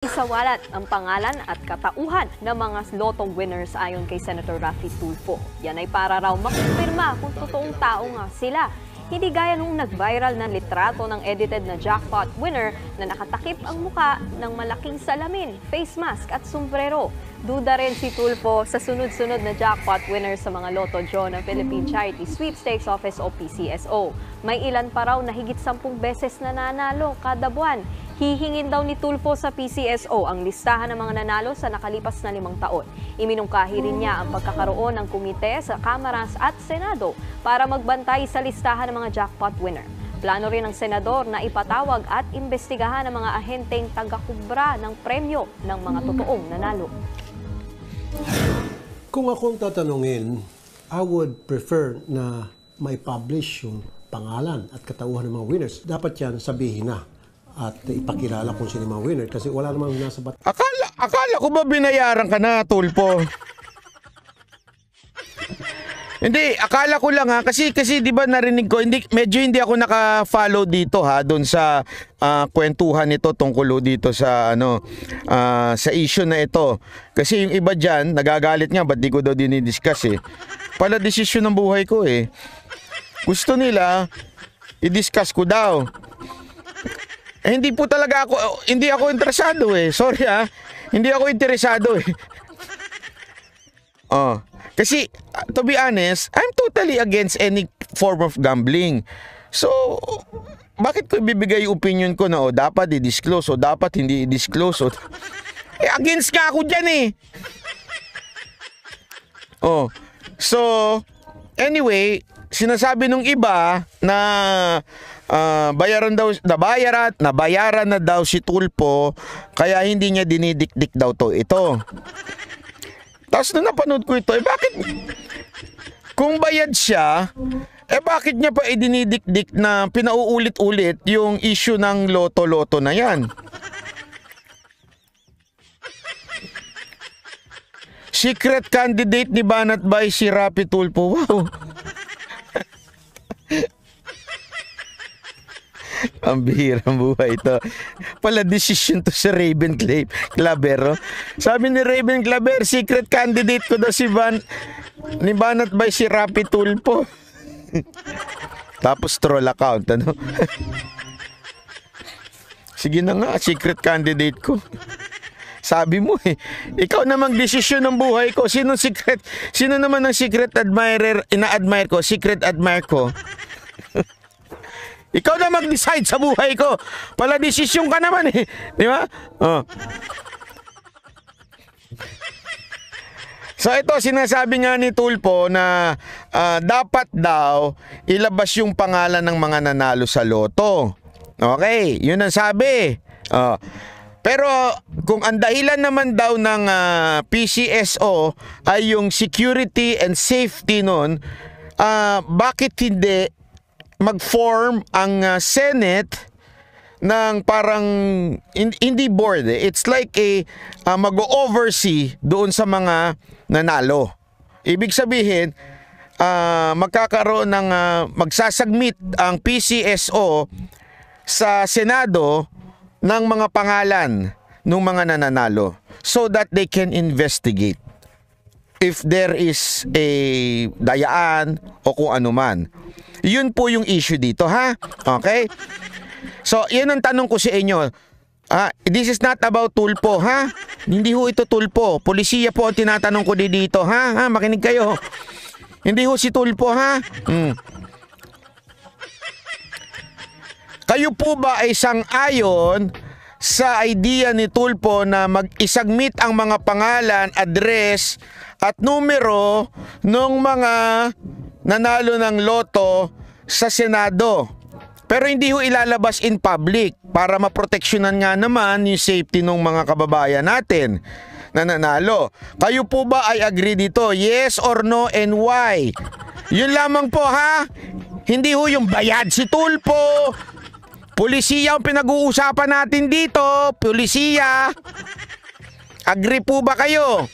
Isawalat ang pangalan at katauhan ng mga lotto winners ayon kay Senator Raffy Tulfo. Yan ay para raw makumpirma kung totoong tao nga sila. Hindi gaya nung nag-viral na litrato ng edited na jackpot winner na nakatakip ang muka ng malaking salamin, face mask at sombrero. Duda rin si Tulfo sa sunod-sunod na jackpot winner sa mga lotto draw ng Philippine Charity Sweepstakes Office o PCSO. May ilan pa raw na higit 10 beses nananalo kada buwan. Hihingin daw ni Tulfo sa PCSO ang listahan ng mga nanalo sa nakalipas na 5 taon. Iminungkahi rin niya ang pagkakaroon ng komite sa Kamaras at Senado para magbantay sa listahan ng mga jackpot winner. Plano rin ng senador na ipatawag at imbestigahan ang mga ahenteng taga-kubra ng premyo ng mga totoong nanalo. Kung akong tatanungin, I would prefer na may publish yung pangalan at katauhan ng mga winners. Dapat yan sabihin na at ipakilala kung sino mga winner kasi wala namang nasa bat. Akala ko ba binayaran ka na, Tulfo? Hindi, akala ko lang ha kasi 'di ba narinig ko, medyo hindi ako naka-follow dito ha doon sa kwentuhan nito tungkol dito sa sa issue na ito. Kasi yung iba diyan nagagalit nga ba't di ko daw dinidiscuss eh. Pala desisyon ng buhay ko eh. Gusto nila i-discuss ko daw. Hindi po talaga ako, hindi ako interesado eh. Sorry ha, hindi ako interesado eh. Kasi, to be honest, I'm totally against any form of gambling. So, bakit ko ibibigay yung opinion ko na dapat i-disclose o dapat hindi i-disclose? Against nga ako dyan eh. So, anyway, sinasabi nung iba na nabayaran na daw si Tulfo kaya hindi niya dinidikdik daw ito. Tapos nung napanood ko ito, bakit kung bayad siya, bakit niya pa dinidikdik na pinauulit-ulit yung issue ng loto-loto na yan? Secret candidate ni Banat by si Raffy Tulfo. Wow. Ang bihirang buhay ito. Pala decision to sa Raven Claver. Sabi ni Raven Claver, secret candidate ko daw ni Banat by si Raffy Tulfo. Tapos troll account, ano? Sige na nga, secret candidate ko. Sabi mo eh, ikaw namang desisyon ng buhay ko. Sino naman ang secret admirer, ina-admire ko, secret admirer ko? Ikaw na mag-decide sa buhay ko. Pala desisyon ka naman eh. Di ba? So ito, sinasabi nga ni Tulfo na dapat daw ilabas yung pangalan ng mga nanalo sa loto. Okay, yun ang sabi. Pero kung ang dahilan naman daw ng PCSO ay yung security and safety nun, bakit hindi mag-form ang Senate ng parang hindi board eh. It's like mag-oversee doon sa mga nanalo. Ibig sabihin, magkakaroon ng magsasubmit ang PCSO sa Senado ng mga pangalan ng mga nananalo so that they can investigate if there is a dayaan o kung ano man. Yun po yung issue dito, ha? Okay? So, yun ang tanong ko sa inyo. This is not about Tulfo, ha? Hindi ho ito Tulfo. Polisiya po ang tinatanong ko dito, ha? Makinig kayo. Hindi ho si Tulfo, ha? Kayo po ba ay sang-ayon sa idea ni Tulfo na mag-isubmit ang mga pangalan, address, at numero ng mga nanalo ng loto sa Senado? Pero hindi ho ilalabas in public para maproteksyonan nga naman yung safety ng mga kababayan natin na nanalo. Kayo po ba ay agree dito? Yes or no and why? Yun lamang po, ha? Hindi ho yung bayad si Tulfo. Polisiya ang pinag-uusapan natin dito. Polisiya. Agree po ba kayo?